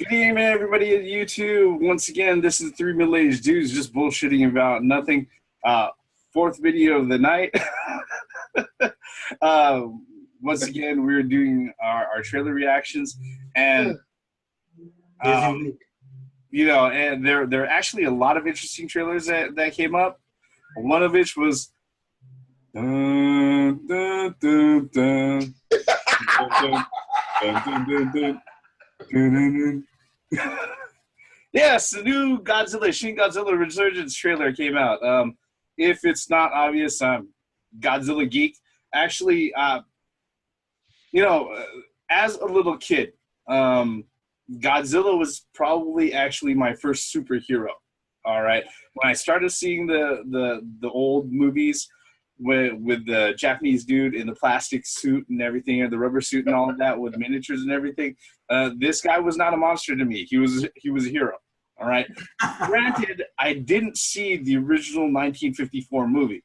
Good evening, everybody at YouTube. Once again, this is three middle-aged dudes just bullshitting about nothing. Fourth video of the night. Once again, we're doing our trailer reactions, and you know, and there are actually a lot of interesting trailers that came up. One of which was dun, dun, dun, dun, dun, dun, dun, dun, dun. Yes, the new Godzilla, Shin Godzilla Resurgence trailer came out. If it's not obvious, I'm Godzilla geek. Actually, you know, as a little kid, Godzilla was probably actually my first superhero. All right, when I started seeing the old movies with the Japanese dude in the plastic suit and everything, or the rubber suit and all of that with miniatures and everything, this guy was not a monster to me. He was a hero. All right. Granted, I didn't see the original 1954 movie,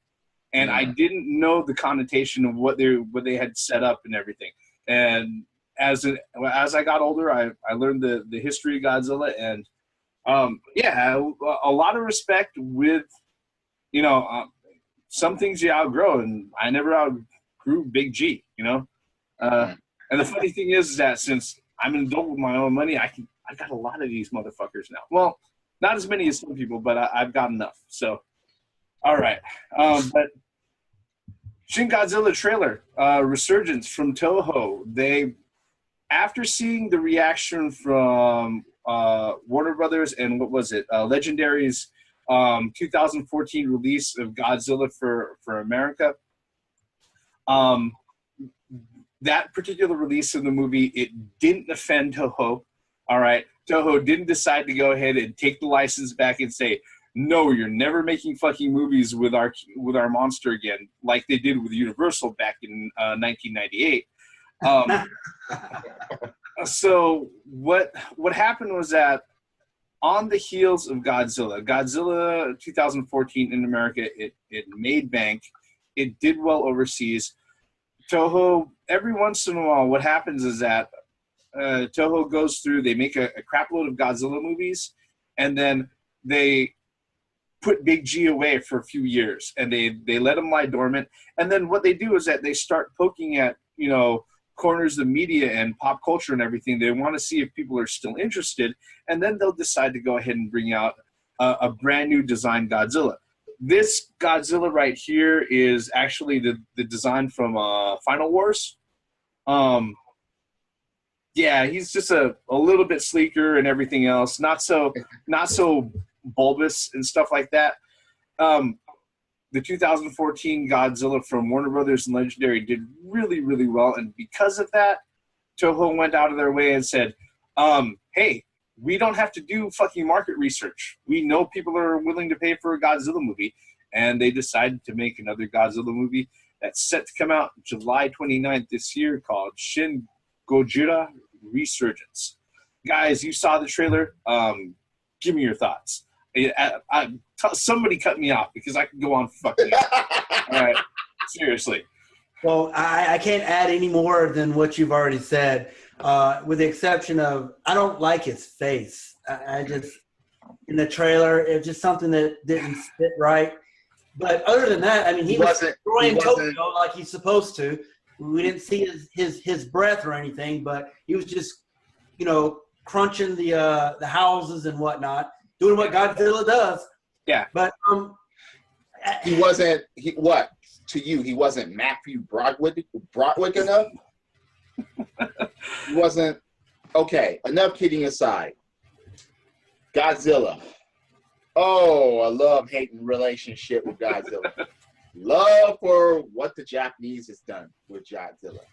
and I didn't know the connotation of what they had set up and everything. And as I got older, I learned the history of Godzilla, and yeah, a lot of respect with, you know, some things you outgrow, and I never outgrew Big G, you know. And the funny thing is that since I'm an adult with my own money, I got a lot of these motherfuckers now. Well, not as many as some people, but I've got enough. So, all right. But Shin Godzilla trailer, Resurgence from Toho. They, after seeing the reaction from Warner Brothers and what was it, Legendary's 2014 release of Godzilla for America, that particular release of the movie, it didn't offend Toho. All right, Toho didn't decide to go ahead and take the license back and say, no, you're never making fucking movies with our monster again, like they did with Universal back in 1998. So what happened was that on the heels of Godzilla 2014 in America, it made bank. It did well overseas. Toho, every once in a while, what happens is that Toho goes through, they make a crap load of Godzilla movies, and then they put Big G away for a few years, and they let him lie dormant. And then what they do is that they start poking at, you know, corners of media and pop culture and everything. They want to see if people are still interested, and then they'll decide to go ahead and bring out a brand new design Godzilla. This Godzilla right here is actually the design from Final Wars. Yeah, he's just a little bit sleeker and everything else. Not so bulbous and stuff like that. The 2014 Godzilla from Warner Brothers and Legendary did really, really well, and because of that, Toho went out of their way and said, hey, we don't have to do fucking market research. We know people are willing to pay for a Godzilla movie, and they decided to make another Godzilla movie that's set to come out July 29th this year called Shin Godzilla Resurgence. Guys, you saw the trailer. Give me your thoughts. Somebody cut me off because I could go on fucking. All right, seriously. Well, I can't add any more than what you've already said, with the exception of I don't like his face. I just, in the trailer, it's just something that didn't fit right. But other than that, I mean, he was destroying Tokyo like he's supposed to. We didn't see his breath or anything, but he was just, you know, crunching the houses and whatnot, doing what Godzilla does. Yeah. But he wasn't. What to you? He wasn't Matthew Broderick enough. He wasn't. Okay. Enough kidding aside. Godzilla. Oh, a love-hating relationship with Godzilla. Love for what the Japanese has done with Godzilla.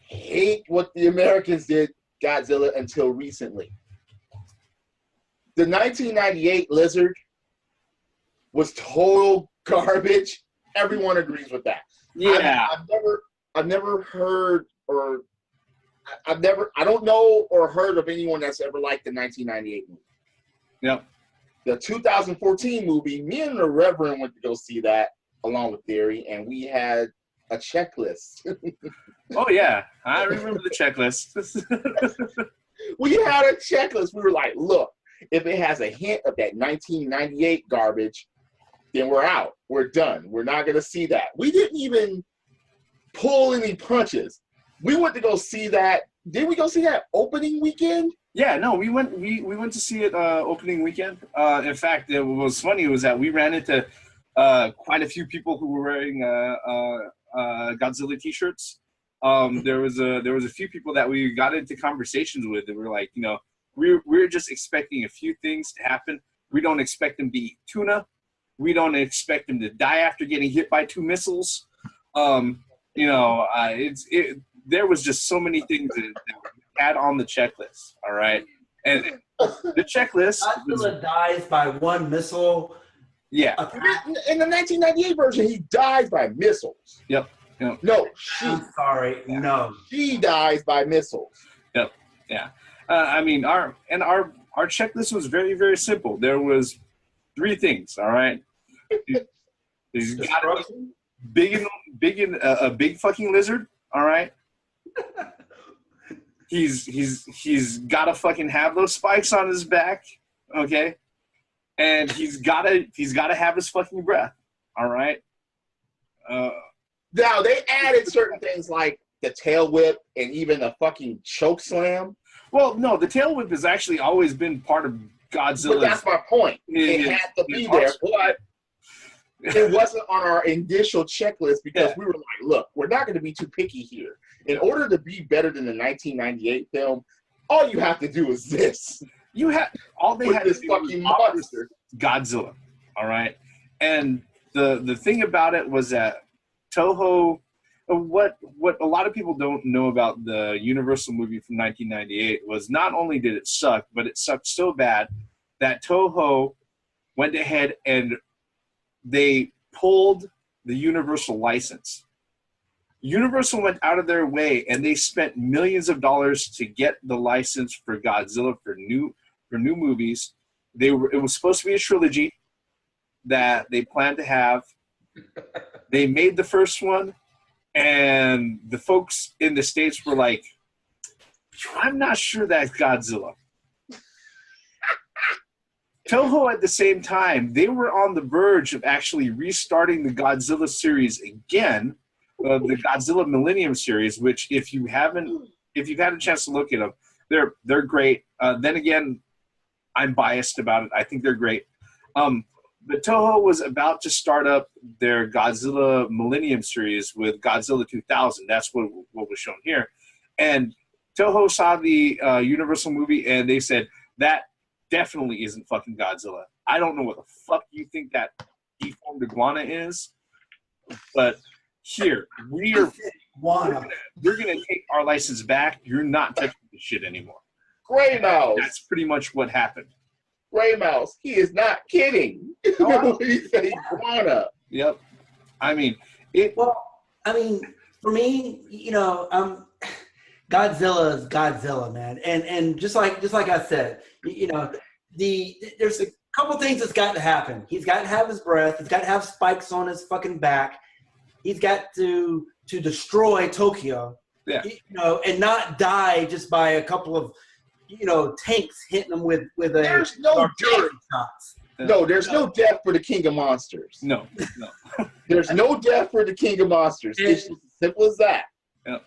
Hate what the Americans did Godzilla until recently. The 1998 Lizard was total garbage. Everyone agrees with that. Yeah. I've never heard or I don't know or heard of anyone that's ever liked the 1998 movie. Yep. The 2014 movie, me and the Reverend went to go see that along with Theory, and we had a checklist. Oh, yeah. I remember the checklist. We had a checklist. We were like, look, if it has a hint of that 1998 garbage, then we're out. We're done. We're not going to see that. We didn't even pull any punches. We went to go see that. Did we go see that opening weekend? Yeah, no, we went to see it opening weekend. In fact, what was funny was that we ran into quite a few people who were wearing Godzilla t-shirts. There was a few people that we got into conversations with that were like, you know, we're just expecting a few things to happen. We don't expect them to eat tuna. We don't expect them to die after getting hit by 2 missiles. You know, there was just so many things that we had on the checklist. All right, and the checklist. Godzilla dies by 1 missile. Yeah. In the 1998 version, he dies by missiles. Yep. No, I'm sorry. Yeah. No. She dies by missiles. Yep. Yeah. I mean, our checklist was very, very simple. There was 3 things. All right. There's got to be a big fucking lizard. All right. He's got to fucking have those spikes on his back. Okay. And he's gotta have his fucking breath. All right. Now they added certain things like the tail whip and even a fucking choke slam. Well, no, the tail whip has actually always been part of Godzilla. But that's my point. It had to be there, but it wasn't on our initial checklist because we were like, look, we're not going to be too picky here. In order to be better than the 1998 film, all you have to do is this. You had all they had this fucking monster, Godzilla. All right, and the thing about it was that Toho. What a lot of people don't know about the Universal movie from 1998 was not only did it suck, but it sucked so bad that Toho went ahead and they pulled the Universal license. Universal went out of their way and they spent millions of dollars to get the license for Godzilla for new movies. It was supposed to be a trilogy that they planned to have. They made the first one, and the folks in the States were like, I'm not sure that's Godzilla. Toho, at the same time, they were on the verge of actually restarting the Godzilla series again, the Godzilla Millennium series, which if you've had a chance to look at them, they're great. Then again, I'm biased about it. I think they're great. But Toho was about to start up their Godzilla Millennium series with Godzilla 2000. That's what was shown here. And Toho saw the Universal movie, and they said, that definitely isn't fucking Godzilla. I don't know what the fuck you think that deformed iguana is, but here, we're going to take our license back. You're not touching this shit anymore. Gray Mouse. That's pretty much what happened. Gray Mouse. He is not kidding. He's an iguana. Yep. I mean, for me, you know, Godzilla is Godzilla, man, and just like I said, you know, there's a couple things that's got to happen. He's got to have his breath. He's got to have spikes on his fucking back. He's got to destroy Tokyo. Yeah. You know, and not die just by a couple of, you know, tanks hitting him with There's no death. shots. No, there's no death for the King of Monsters. No. There's no death for the King of Monsters. It's just as simple as that. Yeah.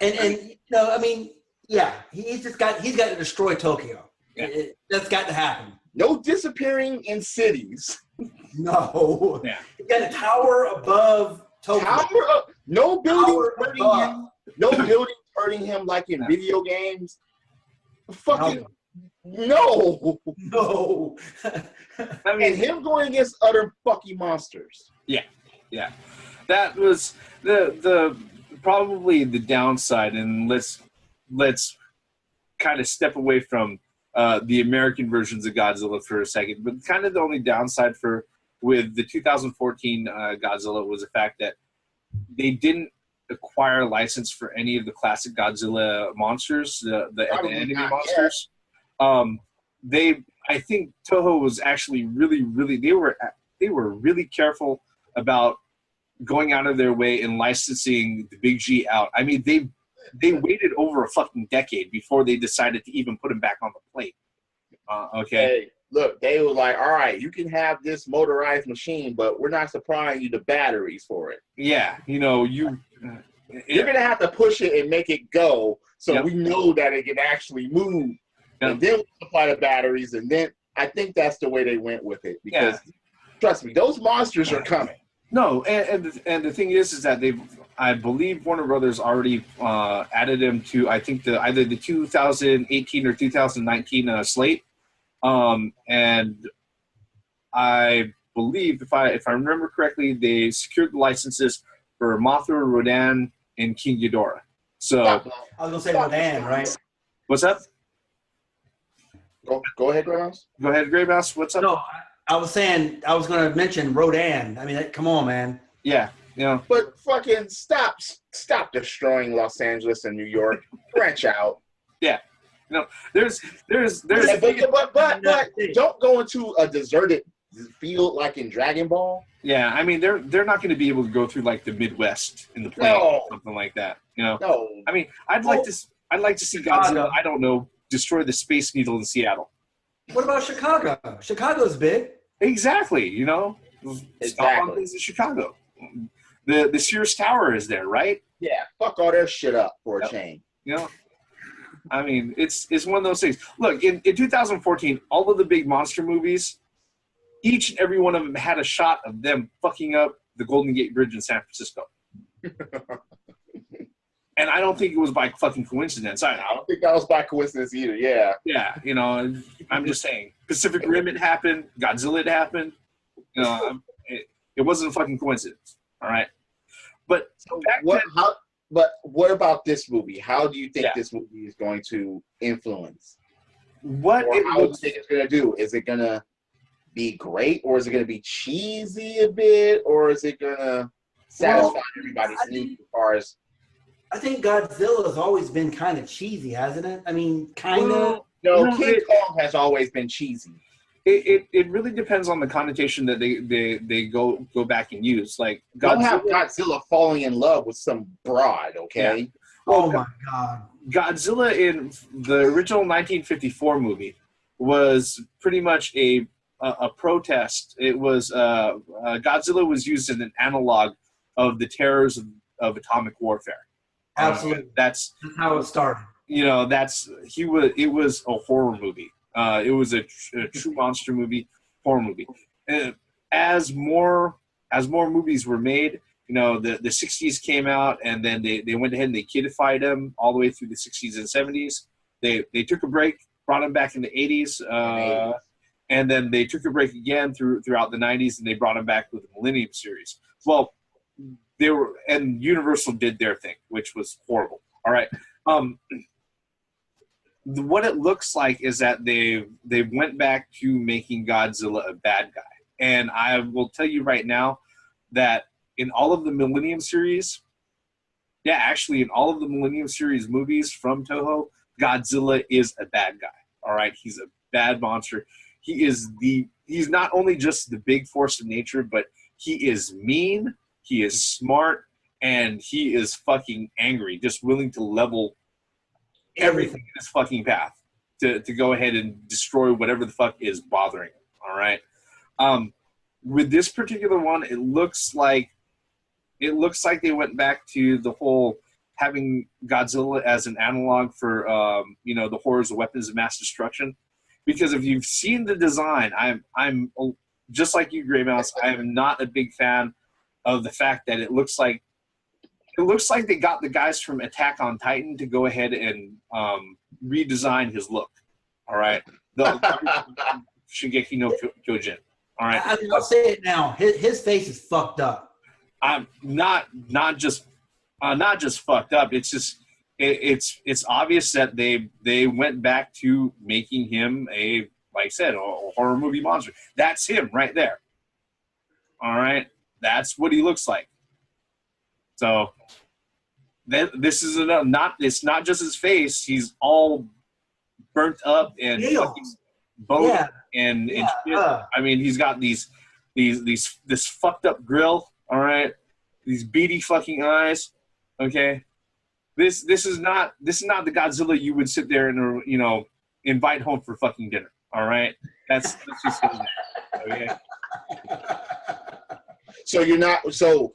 And you know, I mean, yeah, he's got to destroy Tokyo. Yeah. That's got to happen. No disappearing in cities. No. Yeah. He's got a tower above Tokyo. Tower up. No building Tower hurting above. him. No building hurting him like in video games. Fucking no. No. I mean, And him going against other fucking monsters. Yeah. That was the probably the downside, and let's kind of step away from the American versions of Godzilla for a second. But kind of the only downside with the 2014 Godzilla was the fact that they didn't acquire a license for any of the classic Godzilla monsters, the enemy monsters. I think Toho was actually really they were really careful about going out of their way and licensing the Big G out. I mean, they waited over a fucking decade before they decided to even put him back on the plate. Okay. Hey, look, they were like, all right, you can have this motorized machine, but we're not supplying you the batteries for it. Yeah, you know, you're going to have to push it and make it go so Yep. we know that it can actually move. Yep. And then we supply the batteries, and then I think that's the way they went with it. Because, trust me, those monsters are coming. No, and the thing is that I believe Warner Brothers already added him to, I think, either the 2018 or 2019 slate. And I believe, if I remember correctly, they secured the licenses for Mothra, Rodan, and King Ghidorah. So I was gonna say Rodan, right? What's up? Go ahead, Greymouse. Go ahead, Grey Mouse. What's up? No, I was saying I was gonna mention Rodan. I mean, come on, man. Yeah, you know. But fucking stop destroying Los Angeles and New York. Branch out. Yeah. No, there's But don't go into a deserted field like in Dragon Ball. Yeah, I mean they're not going to be able to go through like the Midwest in the plane or something like that. You know. No. I mean, I'd like to see Godzilla. I don't know, destroy the Space Needle in Seattle. What about Chicago? Chicago's big. Exactly. You know. Stop on things in Chicago. The Sears Tower is there, right? Yeah. Fuck all their shit up for a change. You know. I mean, it's one of those things. Look, in 2014, all of the big monster movies, each and every one of them had a shot of them fucking up the Golden Gate Bridge in San Francisco. And I don't think it was by fucking coincidence. I don't think that was by coincidence either, yeah. Yeah, you know, I'm just saying. Pacific Rim had happened. Godzilla had happened. You know, it wasn't a fucking coincidence. All right? But what about this movie? How do you think this movie is going to influence? How do you think it's going to do? Is it going to be great, or is it going to be cheesy a bit, or is it going to satisfy everybody's needs as far as? I think Godzilla has always been kind of cheesy, hasn't it? I mean, kind of. No, King Kong has always been cheesy. It really depends on the connotation that they go back and use. Like don't have Godzilla falling in love with some broad, okay? Yeah. Oh my God! Godzilla in the original 1954 movie was pretty much a protest. It was Godzilla was used as an analog of the terrors of atomic warfare. Absolutely, that's how it started. You know, it was a horror movie. It was a true monster movie, horror movie. And as more movies were made, you know, the 60s came out, and then they went ahead and they kidified them all the way through the 60s and 70s. They took a break, brought them back in the 80s, and then they took a break again throughout the 90s, and they brought them back with the Millennium series. Well, and Universal did their thing, which was horrible. All right. What it looks like is that they went back to making Godzilla a bad guy. And I will tell you right now that in all of the Millennium series, in all of the Millennium series movies from Toho, Godzilla is a bad guy. All right. He's a bad monster. He's not only just the big force of nature, but he is mean, he is smart, and he is fucking angry, just willing to level everything in his fucking path to go ahead and destroy whatever the fuck is bothering him. All right. With this particular one, it looks like they went back to the whole having Godzilla as an analog for the horrors of weapons of mass destruction. Because if you've seen the design, I'm just like you, Grey Mouse. I am not a big fan of the fact that it looks like they got the guys from Attack on Titan to go ahead and redesign his look. All right, the Shingeki no Kyoujin. All right, I'll say it now. His face is fucked up. I'm not just fucked up. It's just it's obvious that they went back to making him like I said, a horror movie monster. That's him right there. All right, that's what he looks like. So this is it's not just his face. He's all burnt up and bone and shit. I mean, he's got this fucked up grill. All right, these beady fucking eyes. Okay, This is not the Godzilla you would sit there and invite home for fucking dinner. All right, that's just okay. So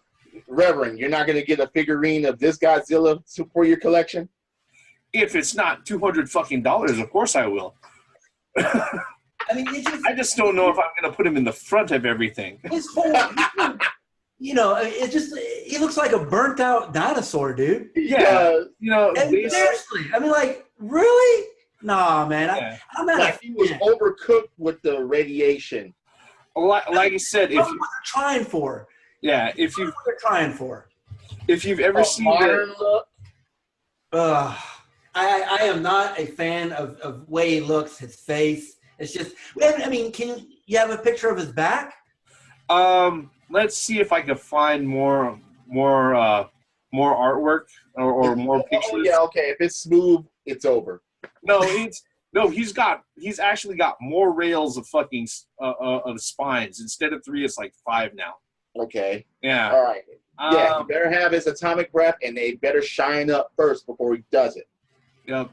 Reverend, you're not going to get a figurine of this Godzilla for your collection? If it's not $200 fucking, of course I will. I mean, I just don't know if I'm going to put him in the front of everything. His whole, he looks like a burnt out dinosaur, dude. Yeah, seriously, I mean, like, really? Nah, man. Yeah. I'm not. Like he was overcooked with the radiation. Like I said, what they're trying for. Yeah, if what they're trying for. If you've ever seen modern look. I am not a fan of way he looks, his face. It's just, I mean, can you have a picture of his back? Let's see if I can find more artwork or more pictures. Oh, yeah, okay. If it's smooth, it's over. He's actually got more rails of fucking of spines. Instead of 3, it's like 5 now. Okay. Yeah. All right. Yeah, he better have his atomic breath, and they better shine up first before he does it. Yep.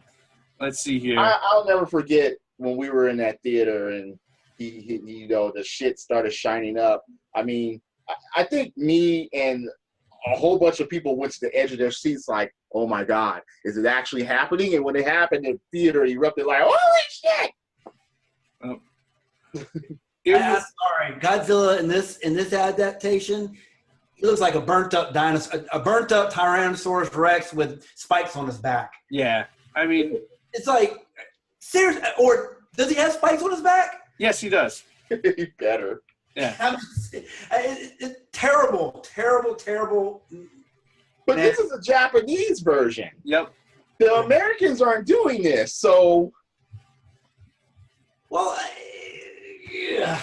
Let's see here. I'll never forget when we were in that theater and he the shit started shining up. I mean, I think me and a whole bunch of people went to the edge of their seats like, oh my God, is it actually happening? And when it happened, the theater erupted like, holy shit! I'm sorry, Godzilla in this adaptation, he looks like a burnt up dinosaur, a burnt up Tyrannosaurus Rex with spikes on his back. Yeah, I mean, it's like seriously, or does he have spikes on his back? Yes, he does. He better. Yeah. It's terrible. But this is a Japanese version. Yep. The Americans aren't doing this, so. Well, yeah.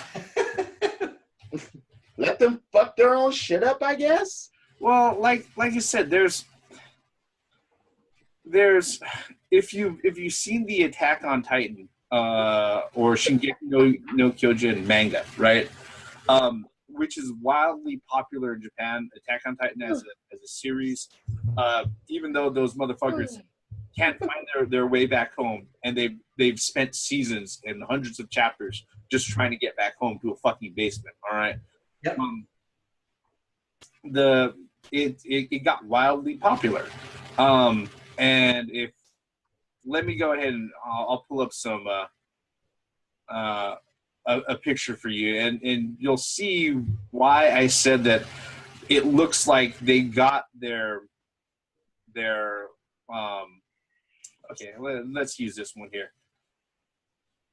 Let them fuck their own shit up, I guess. Well, like you said, there's if you've seen the Attack on Titan or Shingeki no Kyoujin manga, right? Which is wildly popular in Japan. Attack on Titan as a series, even though those motherfuckers can't find their way back home, and they've spent seasons and hundreds of chapters just trying to get back home to a fucking basement. All right. Yep. It got wildly popular, and let me go ahead and I'll pull up some a picture for you, and you'll see why I said that it looks like they got their okay, let's use this one here.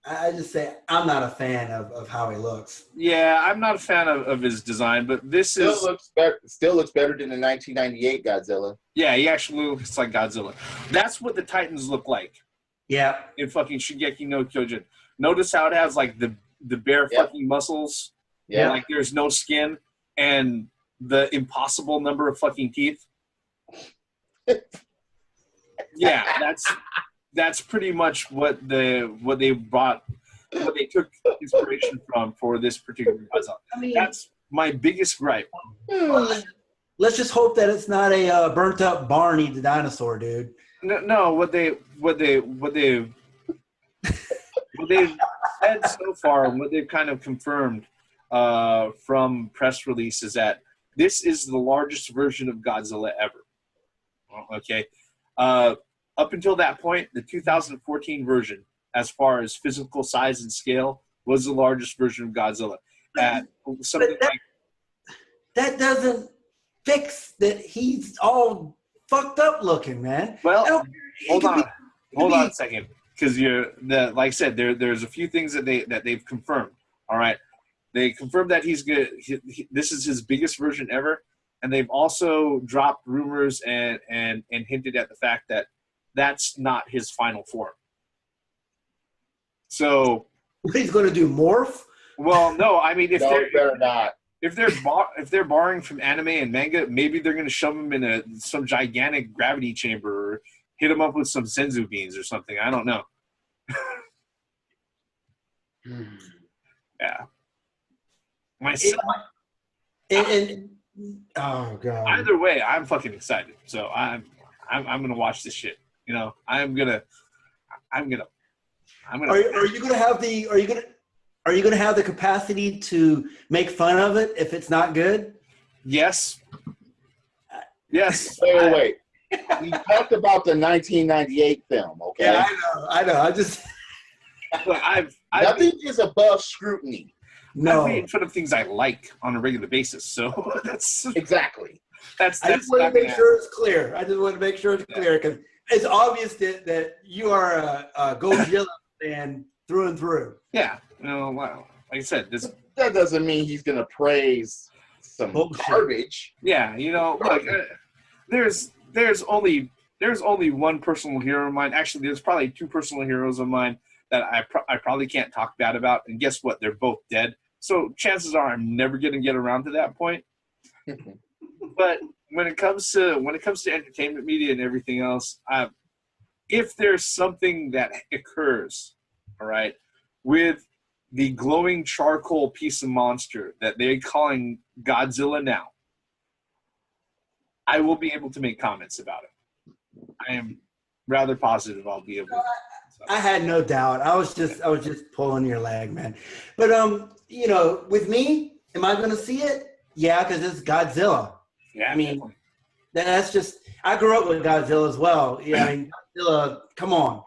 I just say I'm not a fan of how he looks. Yeah, I'm not a fan of his design, but this still looks better than the 1998 Godzilla. Yeah, he actually looks like Godzilla. That's what the Titans look like. Yeah. In fucking Shingeki no Kyojin. Notice how it has like the bare fucking muscles. Yeah. Like there's no skin and the impossible number of fucking teeth. Yeah, that's pretty much what they took inspiration from for this particular Godzilla. I mean, that's my biggest gripe. Let's just hope that it's not a burnt up Barney the dinosaur, dude. No, what they've said so far, and what they've kind of confirmed from press release is that this is the largest version of Godzilla ever. Okay. Up until that point, the 2014 version, as far as physical size and scale, was the largest version of Godzilla. At something that doesn't fix that he's all fucked up looking, man. Well, hold on a second, because like I said, there's a few things that they've confirmed. All right, they confirmed that he's good. This is his biggest version ever, and they've also dropped rumors and hinted at the fact that that's not his final form. So he's going to do morph? Well, no. I mean, better not. If they're borrowing from anime and manga, maybe they're going to shove him in some gigantic gravity chamber or hit him up with some senzu beans or something. I don't know. Yeah. Oh god. Either way, I'm fucking excited. So I'm gonna watch this shit. You know, I'm gonna. Are you gonna have the capacity to make fun of it if it's not good? Yes. Yes. Wait. We talked about the 1998 film, okay? Yeah, I know. I just Look, nothing is above scrutiny. no. I've made fun of things I like on a regular basis, so that's Exactly. that's. I just want to make sure it's clear. Because it's obvious that you are a Godzilla fan through and through. Yeah. You know, wow. Like I said, this. That doesn't mean he's gonna praise some garbage. Yeah, you know, look, there's only one personal hero of mine. Actually, there's probably two personal heroes of mine that I probably can't talk bad about. And guess what? They're both dead. So chances are I'm never gonna get around to that point. But when it comes to entertainment media and everything else, if there's something that occurs, all right, with the glowing charcoal piece of monster that they're calling Godzilla now, I will be able to make comments about it. I am rather positive I'll be able to. I had no doubt. I was just pulling your leg, man. But you know, with me, am I going to see it? Yeah, because it's Godzilla. Yeah, I mean, that's just. I grew up with Godzilla as well. Yeah, I mean, Godzilla. Come on.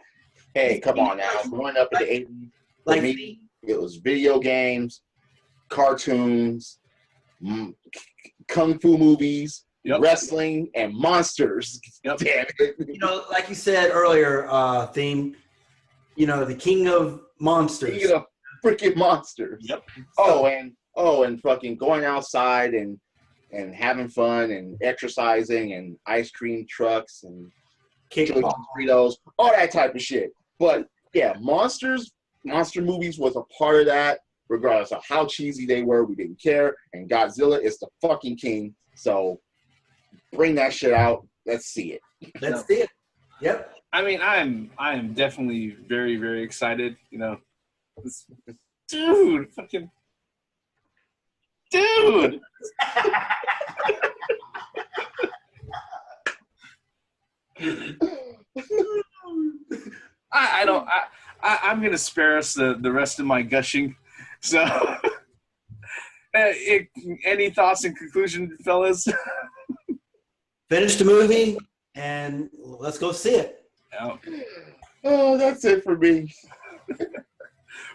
Hey, come on now. Growing up in the 80s, Like me, it was video games, cartoons, kung fu movies, wrestling, and monsters. Yep. Damn it. you know, like you said earlier, theme. You know, the king of monsters. King of freaking monsters. Yep. And fucking going outside and having fun and exercising and ice cream trucks and Kickball. burritos, all that type of shit. But yeah, monster movies was a part of that, regardless of how cheesy they were. We didn't care. And Godzilla is the fucking king. So bring that shit out. Let's see it. Let's see it. Yep. I mean, I am definitely very, very excited. You know, dude, fucking dude. I'm gonna spare us the rest of my gushing. So, any thoughts in conclusion, fellas? Finish the movie and let's go see it. Oh, that's it for me.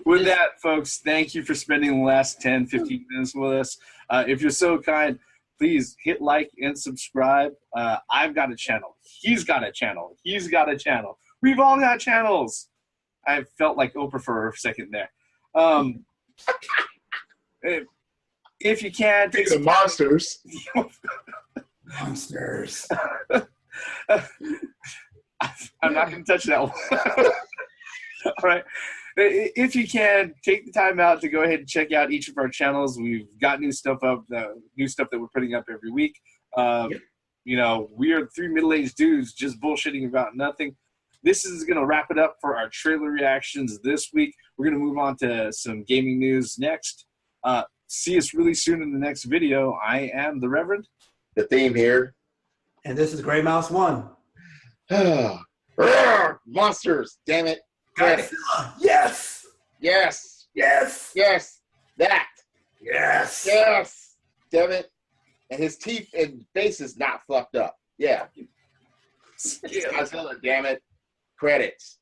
With that, folks, thank you for spending the last 10, 15 minutes with us. If you're so kind, please hit like and subscribe. I've got a channel. He's got a channel. He's got a channel. We've all got channels. I felt like Oprah for a second there. If you can, take the monsters. Monsters. I'm not going to touch that one. All right. If you can, take the time out to go ahead and check out each of our channels. We've got new stuff up, new stuff that we're putting up every week. You know, we are three middle-aged dudes just bullshitting about nothing. This is going to wrap it up for our trailer reactions this week. We're going to move on to some gaming news next. See us really soon in the next video. I am the Reverend. The theme here. And this is Gray Mouse 1. Monsters, damn it. Godzilla. Yes. Yes. Yes. Yes. That. Yes. Yes. Damn it. And his teeth and face is not fucked up. Yeah. Godzilla, damn it. Credits.